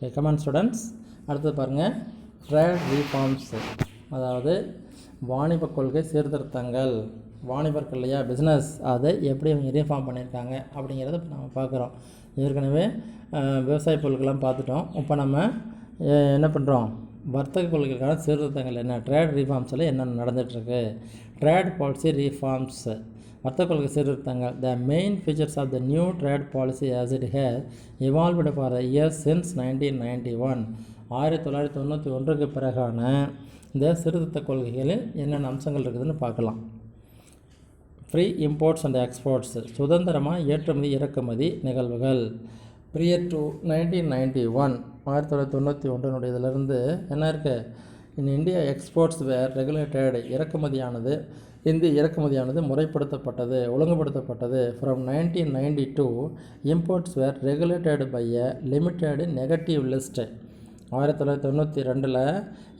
Okay, come on students. அடுத்தது பாருங்கள், trade reforms, அதாவது வாணிப கொள்கை சீர்திருத்தங்கள். வாணிபர்கள் இல்லையா, பிஸ்னஸ், அதை எப்படி அவங்க ரீஃபார்ம் பண்ணியிருக்காங்க அப்படிங்கிறத இப்போ நம்ம பார்க்குறோம். ஏற்கனவே விவசாய பொருட்கள்லாம் பார்த்துட்டோம். இப்போ நம்ம என்ன பண்ணுறோம், வர்த்தக கொள்கைக்கான சீர்திருத்தங்கள் என்ன, ட்ரேட் ரீஃபார்ம்ஸில் என்னென்ன நடந்துகிட்ருக்கு. ட்ரேட் பாலிசி ரீஃபார்ம்ஸ், வர்த்தக கொள்கை சீர்திருத்தங்கள். The main features of the new trade policy as it has evolved for years since 1991. 1991க்கு பிறகான இந்த சீர்திருத்த கொள்கைகளில் என்னென்ன அம்சங்கள் இருக்குதுன்னு பார்க்கலாம். ஃப்ரீ இம்போர்ட்ஸ் அண்ட் எக்ஸ்போர்ட்ஸ், சுதந்திரமாக ஏற்றுமதி இறக்குமதி நிகழ்வுகள். ப்ரியர் டு 1991, 1991 இதிலிருந்து என்ன இருக்குது, in India exports were regulated, இறக்குமதியானது இந்திய இறக்குமதியானது முறைப்படுத்தப்பட்டது, ஒழுங்குபடுத்தப்பட்டது. From 1992 imports were regulated by a limited negative list. 1992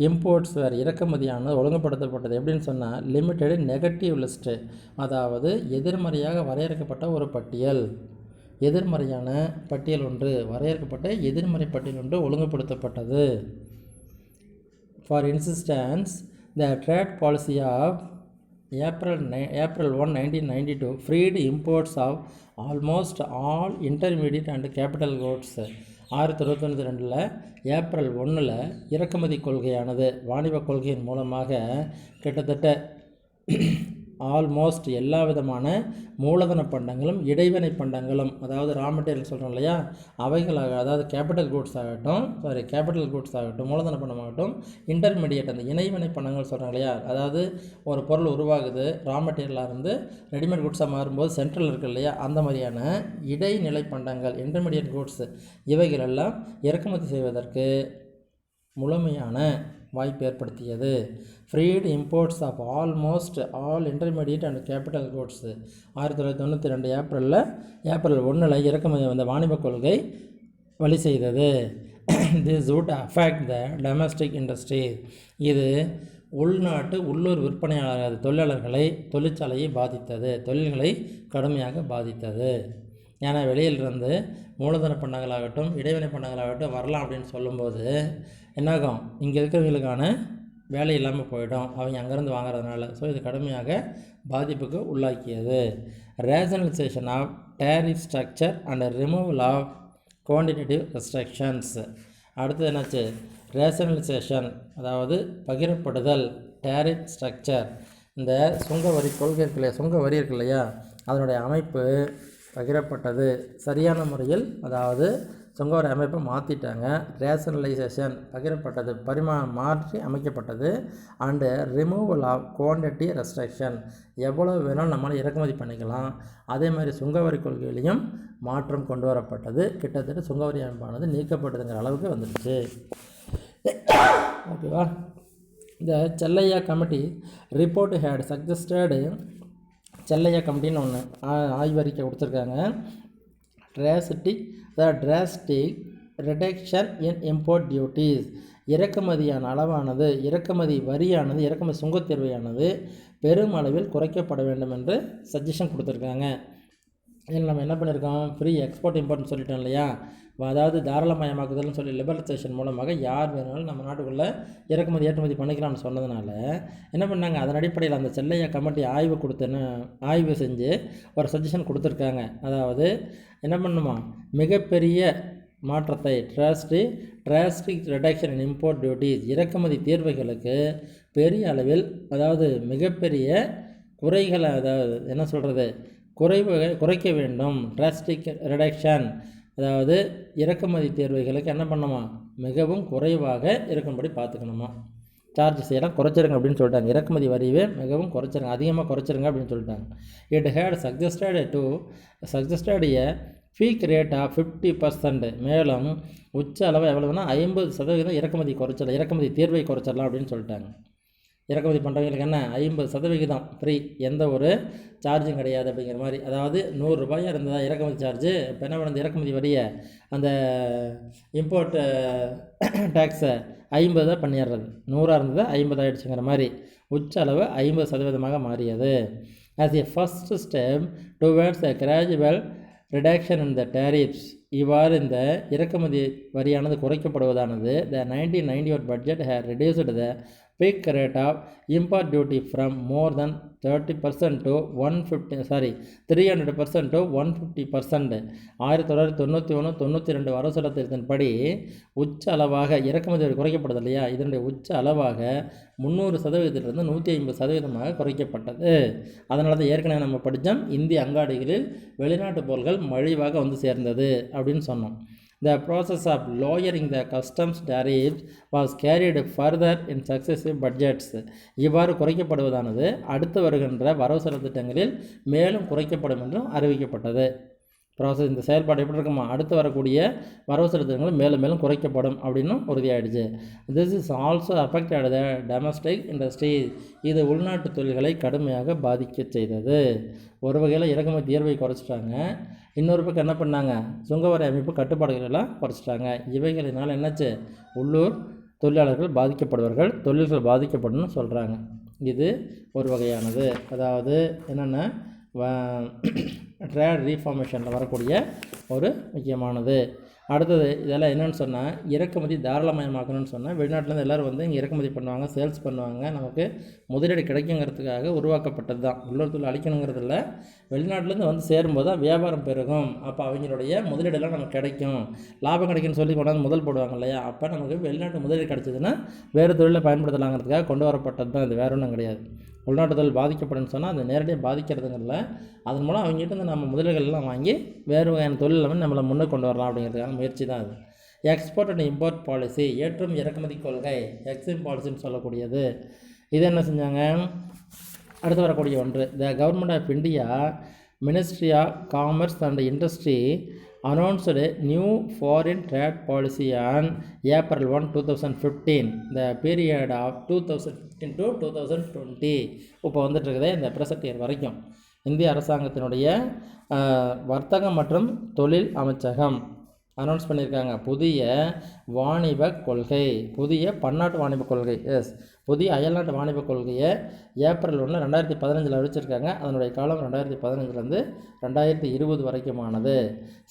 imports were இறக்குமதியானது ஒழுங்குபடுத்தப்பட்டது. எப்படின்னு சொன்னால் லிமிட்டெட் நெகட்டிவ் லிஸ்ட்டு, அதாவது எதிர்மறையாக வரையறுக்கப்பட்ட ஒரு பட்டியல். எதிர்மறையான பட்டியல் ஒன்று, வரையறுக்கப்பட்ட எதிர்மறை பட்டியல் ஒன்று ஒழுங்குபடுத்தப்பட்டது. For insistence, the trade policy of April 1, 1992 freed imports of almost all intermediate and capital goods. 1992 April 1 இறக்குமதி கொள்கையானது, வாணிப கொள்கையின் மூலமாக கிட்டத்தட்ட ஆல்மோஸ்ட் எல்லா விதமான மூலதன பண்டங்களும் இடைவினை பண்டங்களும், அதாவது ரா மெட்டீரியல் சொல்கிறோம் இல்லையா, அவைகளாக, அதாவது கேபிட்டல் குட்ஸ் ஆகட்டும், மூலதன பண்டமாகட்டும், இன்டர்மீடியேட் அந்த இணைவினை பண்டங்கள் சொல்கிறோம் இல்லையா, அதாவது ஒரு பொருள் உருவாகுது, ரா மெட்டீரியலாக இருந்து ரெடிமேட் குட்ஸாக மாறும்போது சென்ட்ரல் இருக்குது இல்லையா, அந்த மாதிரியான இடைநிலை பண்டங்கள், இன்டர்மீடியேட் குட்ஸ், இவைகளெல்லாம் இறக்குமதி செய்வதற்கு முழுமையான வாய்ப்பு ஏற்படுத்தியது. Freed imports of almost all intermediate and capital goods. 1992 April 1 இறக்குமதி வந்த வாணிப கொள்கை வழி செய்தது. This would affect the domestic industry. இது உள்ளூர் விற்பனையாளர் தொழிலாளர்களை, தொழிற்சாலையை பாதித்தது, தொழில்களை கடுமையாக பாதித்தது. ஏன்னா வெளியிலிருந்து மூலதன பண்டங்களாகட்டும் இடைவினை பண்டங்களாகட்டும் வரலாம் அப்படின்னு சொல்லும்போது என்னாகும், இங்கே இருக்கிறவங்களுக்கான வேலை இல்லாமல் போயிடும், அவங்க அங்கேருந்து வாங்குறதுனால. ஸோ இது கடுமையாக பாதிப்புக்கு உள்ளாக்கியது. Rationalisation of tariff structure and removal of quantitative restrictions. அடுத்தது என்னாச்சு, ரேஷனலைசேஷன், அதாவது பகிரப்படுதல், டேரிஃப் ஸ்ட்ரக்சர், இந்த சுங்க வரி கொள்கை இருக்கு இல்லையா, சுங்க வரி இருக்கு இல்லையா, அதனுடைய அமைப்பு பகிரப்பட்டது. சரியான முறையில், அதாவது சுங்கவரி அமைப்பை மாற்றிட்டாங்க. ரேஷனலைசேஷன் பகிரப்பட்டது, மாற்றி அமைக்கப்பட்டது. And removal of quantity restriction, எவ்வளோ வேணாலும் நம்மளால் இறக்குமதி பண்ணிக்கலாம். அதே மாதிரி சுங்கவரி கொள்கையிலையும் மாற்றம் கொண்டு வரப்பட்டது. கிட்டத்தட்ட சுங்கவரி அமைப்பானது நீக்கப்பட்டதுங்கிற அளவுக்கு வந்துடுச்சு. ஓகேவா. இந்த Chelliah committee report had suggested, Chelliah கமிட்டின்னு ஒன்று ஆய்வறிக்கை கொடுத்துருக்காங்க. Drastic reduction in import duties, இறக்குமதியான அளவானது, இறக்குமதி வரியானது, இறக்குமதி சுங்கத்தேர்வையானது பெருமளவில் குறைக்கப்பட வேண்டும் என்று சஜஷன் கொடுத்துருக்காங்க. இதில் நம்ம என்ன பண்ணியிருக்கோம், ஃப்ரீ எக்ஸ்போர்ட் இம்போர்ட்னு சொல்லிட்டோம் இல்லையா, அதாவது தாராளமயமாக்குதல்னு சொல்லி லிபரலைசேஷன் மூலமாக யார் வேணாலும் நம்ம நாட்டுக்குள்ளே இறக்குமதி ஏற்றுமதி பண்ணிக்கலாம்னு சொன்னதுனால என்ன பண்ணாங்க, அதன் அடிப்படையில் அந்த செல்லையா கமிட்டி ஆய்வு செஞ்சு ஒரு சஜஷன் கொடுத்துருக்காங்க. அதாவது என்ன பண்ணுமா, மிகப்பெரிய மாற்றத்தை, drastic reduction in import duties, இறக்குமதி தீர்வைகளுக்கு பெரிய அளவில், அதாவது மிகப்பெரிய குறைகளை, அதாவது என்ன சொல்கிறது, குறைக்க வேண்டும். டிராஸ்டிக் ரிடக்ஷன், அதாவது இறக்குமதி தேர்வுகளுக்கு என்ன பண்ணுமா, மிகவும் குறைவாக இருக்கும்படி பார்த்துக்கணுமா, சார்ஜஸ் எல்லாம் குறைச்சிருங்க அப்படின்னு சொல்லிட்டாங்க. இறக்குமதி வரியே மிகவும் குறைச்சிருங்க, அதிகமாக குறைச்சிருங்க அப்படின்னு சொல்லிட்டாங்க. It had suggested a peak rate of 50%. மேலும் உச்ச அளவு எவ்வளவுனா 50% இறக்குமதி தீர்வை குறைச்சிடலாம் அப்படின்னு சொல்லிட்டாங்க. இறக்குமதி பண்ணுறவங்களுக்கு என்ன 50% ஃப்ரீ, எந்த ஒரு சார்ஜும் கிடையாது அப்படிங்கிற மாதிரி. அதாவது 100 ரூபாயாக இருந்ததா இறக்குமதி சார்ஜு, இப்போ என்ன பண்ணுறது, இறக்குமதி வரியை, அந்த இம்போர்ட் டேக்ஸை 50 பண்ணிடுறது, 100 இருந்தது 50 ஆகிடுச்சுங்கிற மாதிரி. உச்ச அளவு 50% மாறியது. As a first step towards a gradual reduction in the tariffs, இவ்வாறு இந்த இறக்குமதி வரியானது குறைக்கப்படுவதானது த 1991 budget hair reduced the peak rate of import duty from more than 30% to 300% to 150%. 1991-92 வரவு செலவு திட்டத்தின்படி உச்ச அளவாக இறக்குமதி வரி குறைக்கப்படுது இல்லையா, இதனுடைய உச்ச அளவாக 300%-லிருந்து 150% குறைக்கப்பட்டது. அதனால தான் ஏற்கனவே நம்ம படித்தோம், இந்திய அங்காடிகளில் வெளிநாட்டு பொருட்கள் மலிவாக வந்து சேர்ந்தது அப்படின்னு சொன்னோம். The process of lowering the customs tariffs was carried further in successive budgets. இவ்வாறு குறைக்கப்படுவதானது அடுத்து வருகின்ற வரவு செலவு திட்டங்களில் மேலும் குறைக்கப்படும் என்றும் அறிவிக்கப்பட்டது. ப்ராசஸ் இந்த செயல்பாடு எப்படி இருக்குமா, அடுத்து வரக்கூடிய வரவு செலவு திட்டங்கள் மேலும் மேலும் குறைக்கப்படும் அப்படின்னு உறுதியாயிடுச்சு. This is also affected the domestic industry. இது உள்நாட்டு தொழில்களை கடுமையாக பாதிக்க செய்தது. ஒரு வகையில் இறக்குமதி தீர்வை குறைச்சிட்டாங்க, இன்னொரு பக்கம் என்ன பண்ணாங்க, சுங்கவரி அமைப்பு கட்டுப்பாடுகளெல்லாம் குறைச்சிட்டாங்க. இவைகளினால் என்னாச்சு, உள்ளூர் தொழிலாளர்கள் பாதிக்கப்படுவார்கள், தொழில்கள் பாதிக்கப்படும் சொல்கிறாங்க. இது ஒரு வகையானது. அதாவது என்னென்ன ட்ரேட் ரீஃபார்மேஷனில் வரக்கூடிய ஒரு முக்கியமானது. அடுத்தது இதெல்லாம் என்னென்னு சொன்னால், இறக்குமதி தாராளமயமாக்கணும்னு சொன்னால் வெளிநாட்டிலேருந்து எல்லோரும் வந்து இங்கே இறக்குமதி பண்ணுவாங்க, சேல்ஸ் பண்ணுவாங்க, நமக்கு முதலீடு கிடைக்குங்கிறதுக்காக உருவாக்கப்பட்டது தான். உள்ளூர் தொழில் அழிக்கணுங்கிறதில்ல, வெளிநாட்டிலேருந்து வந்து சேரும்போது தான் வியாபாரம் பெருகும், அப்போ அவங்களுடைய முதலீடெல்லாம் நமக்கு கிடைக்கும், லாபம் கிடைக்குன்னு சொல்லி கொண்டாந்து முதல் போடுவாங்க இல்லையா, அப்போ நமக்கு வெளிநாட்டு முதலீடு கிடைச்சதுன்னா வேறு தொழிலில் பயன்படுத்தலாங்கிறதுக்காக கொண்டு வரப்பட்டது தான். இது வேறு ஒன்றும் கிடையாது. உள்நாட்டு தொழில் பாதிக்கப்படுன்னு சொன்னால் அது நேரடியாக பாதிக்கிறதுங்கில்ல, அதன் மூலம் அவங்ககிட்ட நம்ம முதலீடுகள்லாம் வாங்கி வேறு வகையான தொழில் வந்து நம்மளை முன்னே கொண்டு வரலாம் அப்படிங்கிறதுக்கான முயற்சி தான் அது. எக்ஸ்போர்ட் அண்ட் இம்போர்ட் பாலிசி, ஏற்றும் இறக்குமதி கொள்கை, எக்ஸிம் பாலிசின்னு சொல்லக்கூடியது. இது என்ன செஞ்சாங்க, அடுத்து வரக்கூடிய ஒன்று. The government of India, ministry of commerce and industry announced a new foreign trade policy on April 1, 2015. The period of 2015 to 2020 இப்போ வந்துட்டு இருக்குது இந்த ப்ரெசன்ட் இயர் வரைக்கும். இந்திய அரசாங்கத்தினுடைய வர்த்தகம் மற்றும் தொழில் அமைச்சகம் அனௌன்ஸ் பண்ணியிருக்காங்க புதிய வாணிப கொள்கை, புதிய பன்னாட்டு வாணிப கொள்கை, புதிய அயல்நாட்டு வாணிப கொள்கையை ஏப்ரல் 1, 2015 அறிவிச்சிருக்காங்க. அதனுடைய காலம் 2015 2020 வரைக்குமானது.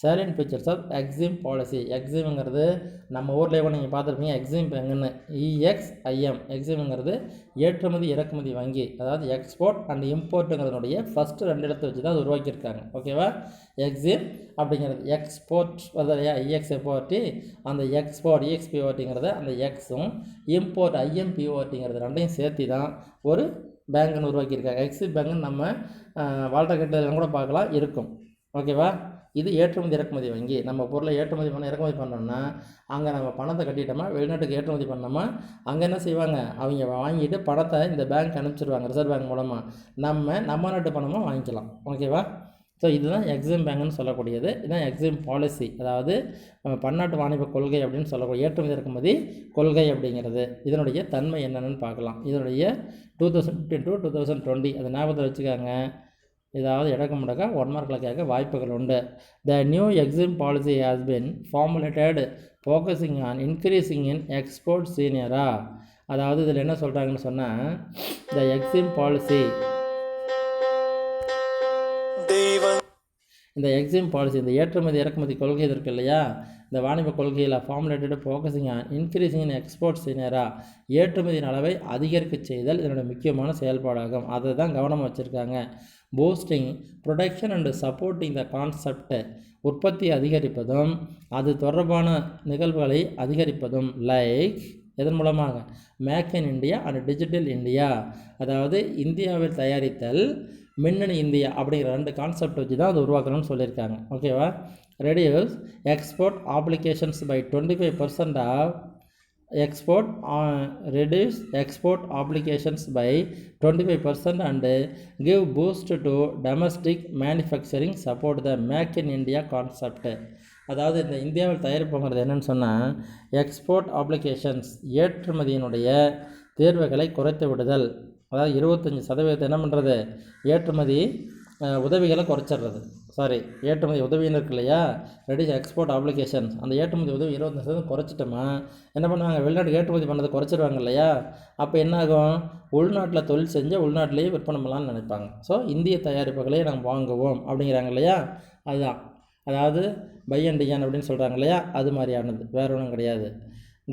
Salient features of EXIM policy. எக்ஸிம்ங்கிறது நம்ம ஊர்லேயே நீங்கள் பார்த்துருப்பீங்க, எக்ஸிம் பேங்குன்னு, EXIM. எக்ஸிம்ங்கிறது ஏற்றுமதி இறக்குமதி வங்கி, அதாவது எக்ஸ்போர்ட் அண்ட் இம்போர்ட்டுங்கிறதுனுடைய ஃபஸ்ட்டு 2 எழுத்தை வச்சு தான் அது உருவாக்கியிருக்காங்க. ஓகேவா, எக்ஸிம் அப்படிங்கிறது எக்ஸ்போர்ட் வருது, EXPORT, அந்த எக்ஸ்போர்ட் EXPORTங்கிறத அந்த எக்ஸும், இம்போர்ட் IMPORTங்கிறது ரெண்டையும் சேர்த்து தான் ஒரு பேங்குன்னு உருவாக்கியிருக்காங்க. எக்ஸிம் பேங்குன்னு நம்ம வால்டர் கட்டெல்லாம் கூட பார்க்கலாம், இருக்கும். ஓகேவா, இது ஏற்றுமதி இறக்குமதி வங்கி. நம்ம பொருளை ஏற்றுமதி பண்ண இறக்குமதி பண்ணோம்னா அங்கே நம்ம பணத்தை கட்டிட்டோமா, வெளிநாட்டுக்கு ஏற்றுமதி பண்ணோமா, அங்கே என்ன செய்வாங்க, அவங்க வாங்கிட்டு பணத்தை இந்த பேங்க் அனுப்பிச்சிடுவாங்க, ரிசர்வ் பேங்க் மூலமாக. நம்ம நாட்டு பணமாக வாங்கிக்கலாம். ஓகேவா, ஸோ இதுதான் எக்ஸிம் பேங்குன்னு சொல்லக்கூடியது. இதுதான் எக்ஸிம் பாலிசி, அதாவது பன்னாட்டு வாணிப கொள்கை அப்படின்னு சொல்லக்கூடிய ஏற்றுமதி இறக்குமதி கொள்கை அப்படிங்கிறது. இதனுடைய தன்மை என்னென்னு பார்க்கலாம். இதனுடைய 2015 to 2020 அதை ஞாபகத்தில் வச்சுக்காங்க. ஏதாவது இடக்க முடக்க 1 மார்க்கில் கேட்க வாய்ப்புகள் உண்டு. The new EXIM policy has been formulated focusing on increasing in export scenario. அதாவது இதில் என்ன சொல்கிறாங்கன்னு சொன்னால், த எக்ஸிம் பாலிசி, இந்த எக்ஸிம் பாலிசி, இந்த ஏற்றுமதி இறக்குமதி கொள்கை இருக்கு இல்லையா, இந்த வாணிப கொள்கையில் formulated focusing on increasing in export scenario, ஏற்றுமதியின் அளவை அதிகரிக்க செய்தல் இதனுடைய முக்கியமான செயல்பாடாகும். அதை தான் கவனமாக வச்சுருக்காங்க. Boosting production and supporting the concept, உற்பத்தி அதிகரிப்பதும் அது தொடர்பான நிகழ்வுகளை அதிகரிப்பதும். லைக் இதன் மூலமாக make in India and digital India, அதாவது இந்தியாவில் தயாரித்தல், மின்னணு இந்தியா அப்படிங்கிற 2 கான்செப்ட் வச்சு தான் அது உருவாக்கணும்னு சொல்லியிருக்காங்க. ஓகேவா, reduce export applications by 25% of export reduce export obligations by 25% and give boost to domestic manufacturing, support the make in India concept. அதாவது இந்த இந்தியாவில் தயாரிப்புங்கிறது என்னென்னு சொன்னால், எக்ஸ்போர்ட் ஆப்ளிகேஷன்ஸ் ஏற்றுமதியினுடைய தேர்வுகளை குறைத்து விடுதல். அதாவது 25% என்ன பண்ணுறது, ஏற்றுமதி உதவிகளை குறைச்சிட்றது. ஏற்றுமதி உதவின்னு இருக்கு இல்லையா, ரெடியூஸ் எக்ஸ்போர்ட் ஆப்ளிகேஷன்ஸ், அந்த ஏற்றுமதி உதவி 25% குறைச்சிட்டோமா என்ன பண்ணுவாங்க, வெளிநாட்டுக்கு ஏற்றுமதி பண்ணதை குறைச்சிடுவாங்க இல்லையா, அப்போ என்னாகும், உள்நாட்டில் தொழில் செஞ்சு உள்நாட்டிலேயே விற்பனை பண்ணலாம்னு நினைப்பாங்க. ஸோ இந்திய தயாரிப்புகளையே நாங்கள் வாங்குவோம் அப்படிங்கிறாங்க இல்லையா, அதுதான் அதாவது பை அண்ட் ஏன் அப்படின்னு சொல்கிறாங்க இல்லையா, அது மாதிரியானது, வேற ஒன்றும் கிடையாது.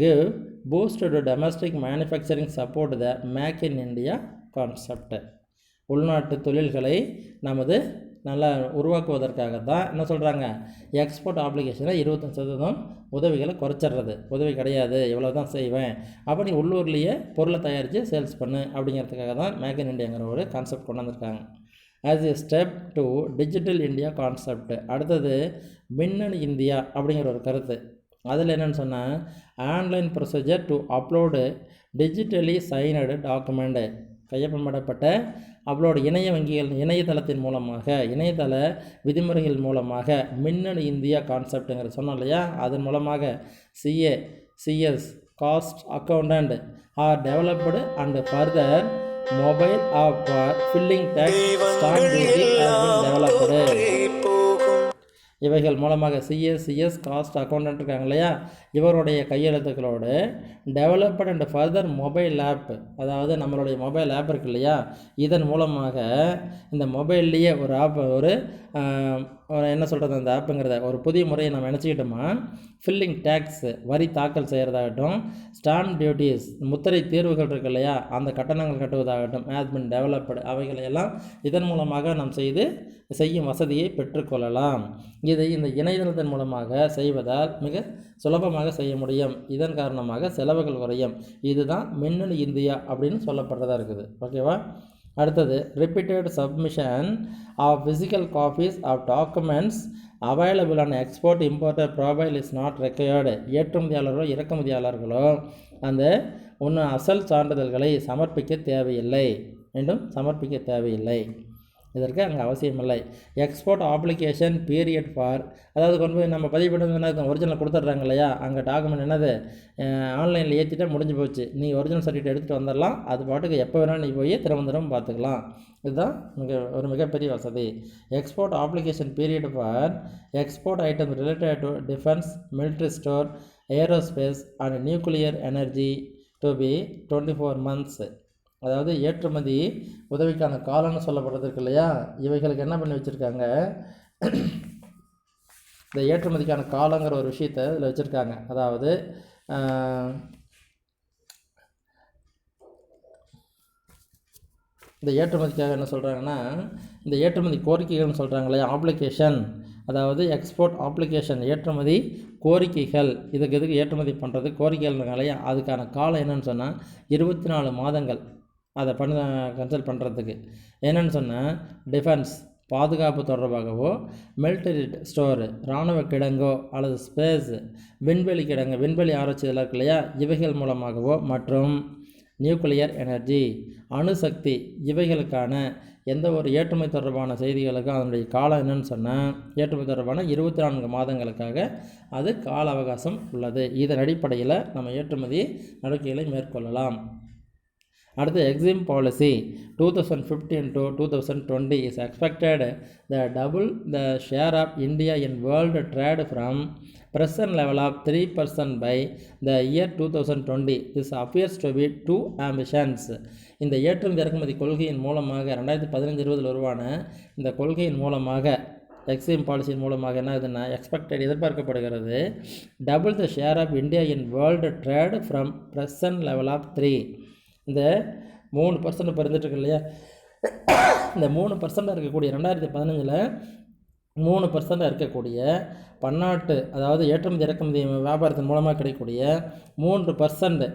Give boost to domestic manufacturing support the make in India concept. உள்நாட்டு தொழில்களை நமது நல்லா உருவாக்குவதற்காக தான் என்ன சொல்கிறாங்க, எக்ஸ்போர்ட் ஆப்ளிகேஷனை 25% உதவிகளை குறைச்சிட்றது. உதவி கிடையாது, இவ்வளோ தான் செய்வேன், அப்போ நீ உள்ளூர்லேயே பொருளை தயாரித்து சேல்ஸ் பண்ணு அப்படிங்கிறதுக்காக தான் மேக் இன் இண்டியாங்கிற ஒரு கான்செப்ட் கொண்டு வந்திருக்காங்க. As a step to digital India concept. அடுத்தது மின்னணு இந்தியா அப்படிங்கிற ஒரு கருத்து. அதில் என்னென்னு சொன்னால், online procedure to upload digitally signed document, கையொப்பமிடப்பட்ட அப்லோடு இணையதளத்தின் மூலமாக, இணையதள விதிமுறைகள் மூலமாக மின்னணு இந்தியா கான்செப்ட்டுங்கிற சொன்னோம் இல்லையா, அதன் மூலமாக CA, CS, cost accountant are developed and further mobile app for filling tax stamp duty has been developed. இவைகள் மூலமாக சிஎஸ் காஸ்ட் அக்கௌண்டன்ட் இருக்காங்க இல்லையா, இவருடைய கையெழுத்துக்களோடு developed and further mobile app, அதாவது நம்மளுடைய மொபைல் ஆப் இருக்கு இல்லையா, இதன் மூலமாக இந்த மொபைல்லையே ஒரு ஆப், ஒரு என்ன சொல்கிறது, அந்த ஆப்புங்கிறத ஒரு புதிய முறையை நம்ம நினச்சிக்கிட்டோமா, ஃபில்லிங் டேக்ஸ் வரி தாக்கல் செய்கிறதாகட்டும், ஸ்டாம்ப் டியூட்டிஸ் முத்திரை தீர்வுகள் இருக்கு இல்லையா, அந்த கட்டணங்கள் கட்டுவதாகட்டும், ஹேஸ் பின் டெவலப்டு, அவைகளையெல்லாம் இதன் மூலமாக நாம் செய்யும் வசதியை பெற்றுக்கொள்ளலாம். இதை இந்த இணையதளத்தின் மூலமாக செய்வதால் மிக சுலபமாக செய்ய முடியும். இதன் காரணமாக செலவுகள் குறையும். இதுதான் மின்னணு இந்தியா அப்படின்னு சொல்லப்படுறதா இருக்குது. ஓகேவா? அடுத்தது repeated submission of physical copies of documents available on export importer profile is not required. ஏற்றுமதியாளர்களோ இறக்குமதியாளர்களோ அந்த அசல் சான்றிதழ்களை சமர்ப்பிக்க தேவையில்லை, மீண்டும் சமர்ப்பிக்க தேவையில்லை. இதற்கு அங்கே அவசியமில்லை. எக்ஸ்போர்ட் அப்ளிகேஷன் பீரியட் ஃபார், அதாவது கொண்டு போய் நம்ம பதிவு பண்ணி ஒரிஜினல் கொடுத்துட்றாங்க இல்லையா, அங்கே டாக்குமெண்ட் என்னது ஆன்லைனில் ஏற்றிட்டா முடிஞ்சு போச்சு, நீ ஒரிஜினல் சர்டிஃபிகேட் எடுத்துகிட்டு வந்துடலாம், அது பாட்டுக்கு எப்போ வேணாலும் நீ போய் திரும்ப பார்த்துக்கலாம். இதுதான் மிகப்பெரிய வசதி. Export application period for export item related to defence, military store, aerospace and nuclear energy to be 24 months. அதாவது ஏற்றுமதி உதவிக்கான காலம்னு சொல்லப்படுறது இருக்கு இல்லையா, இவைகளுக்கு என்ன பண்ணி வச்சுருக்காங்க, இந்த ஏற்றுமதிக்கான காலங்கிற ஒரு விஷயத்தை இதில் வச்சுருக்காங்க. அதாவது இந்த ஏற்றுமதிக்காக என்ன சொல்கிறாங்கன்னா, இந்த ஏற்றுமதி கோரிக்கைகள்னு சொல்கிறாங்க இல்லையா, ஆப்ளிகேஷன், அதாவது எக்ஸ்போர்ட் அப்ளிகேஷன் ஏற்றுமதி கோரிக்கைகள், எதுக்கு ஏற்றுமதி பண்ணுறது கோரிக்கைகள் இல்லையா, அதுக்கான காலம் என்னன்னு சொன்னால் 24 மாதங்கள். அதை கன்சல்ட் பண்ணுறதுக்கு என்னென்னு சொன்னால், டிஃபென்ஸ் பாதுகாப்பு தொடர்பாகவோ, மிலிட்டரி ஸ்டோரு இராணுவ கிடங்கோ, அல்லது ஸ்பேஸ் விண்வெளி கிடங்கு விண்வெளி ஆராய்ச்சி இதெல்லாம் இருக்கு இல்லையா, இவைகள் மூலமாகவோ, மற்றும் நியூக்ளியர் எனர்ஜி அணுசக்தி, இவைகளுக்கான எந்த ஒரு ஏற்றுமதி தொடர்பான செய்திகளுக்கும் அதனுடைய காலம் என்னன்னு சொன்னால், ஏற்றுமதி தொடர்பான 24 மாதங்களுக்காக அது கால அவகாசம் உள்ளது. இதன் அடிப்படையில் நம்ம ஏற்றுமதி நடவடிக்கைகளை மேற்கொள்ளலாம். அடுத்து Exim policy 2015 to 2020 is expected the double the share of India in world trade from present level of 3% by the year 2020. This appears to be too ambitious. இந்த ஏற்றுமதி இறக்குமதி கொள்கையின் மூலமாக 2015-20 உருவான இந்த கொள்கையின் மூலமாக, எக்ஸிம் பாலிசியின் மூலமாக என்ன ஆகுதுன்னா, எதிர்பார்க்கப்படுகிறது double the share of India in world trade from present level of 3. இந்த 3% பிறந்துட்டுருக்கு இல்லையா, இந்த 3% இருக்கக்கூடிய 2015 3% இருக்கக்கூடிய பன்னாட்டு, அதாவது ஏற்றுமதி இறக்குமதி வியாபாரத்தின் மூலமாக கிடைக்கக்கூடிய 3%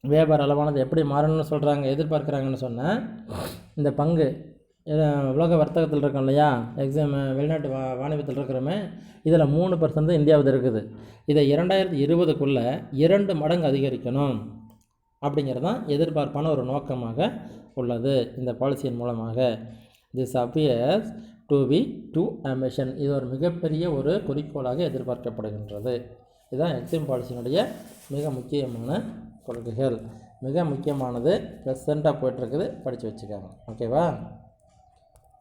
வியாபார அளவானது எப்படி மாறணும்னு சொல்கிறாங்க, எதிர்பார்க்குறாங்கன்னு சொன்னால், இந்த பங்கு உலக வர்த்தகத்தில் இருக்கோம் இல்லையா, வெளிநாட்டு வாணிபத்தில் இருக்கிறோமே, இதில் 3% இந்தியாவில் இருக்குது. இதை 2020க்குள்ளே 2 மடங்கு அதிகரிக்கணும் அப்படிங்கிறது தான் எதிர்பார்ப்பான ஒரு நோக்கமாக உள்ளது இந்த பாலிசியின் மூலமாக. This appears to be too ambition. இது ஒரு மிகப்பெரிய ஒரு குறிக்கோளாக எதிர்பார்க்கப்படுகின்றது. இதுதான் எக்ஸிம் பாலிசியினுடைய மிக முக்கியமான கொள்கைகள். மிக முக்கியமானது ப்ரெசண்ட்டாக போய்ட்டுருக்குது, படித்து வச்சுக்காங்க. ஓகேவா?